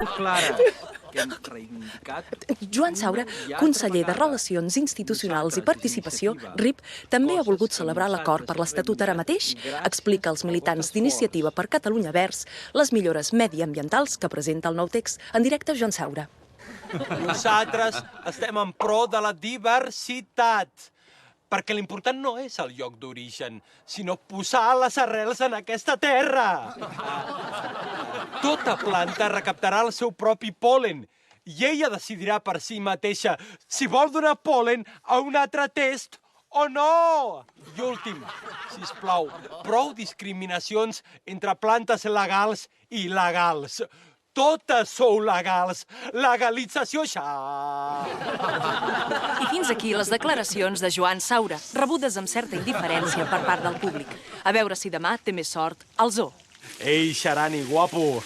clara que hem reivindicat. Joan Saura, conseller de Relacions Institucionals i Participació, RIP, també ha volgut celebrar l'acord per l'Estatut ara mateix. Explica als militants d'Iniciativa per Catalunya Verds les millores mediambientals que presenta el nou text. En directe, Joan Saura. Nosaltres estem en pro de la diversitat, perquè l'important no és el lloc d'origen, sinó posar les arrels en aquesta terra. Tota planta recaptarà el seu propi pol·len i ella decidirà per si mateixa si vol donar pol·len a un altre test o no. I últim, sisplau, prou discriminacions entre plantes legals i il·legals. Totes sou legals. Legalització ja! I fins aquí les declaracions de Joan Saura, rebudes amb certa indiferència per part del públic. A veure si demà té més sort el zoo. Ei, Xarani, guapo!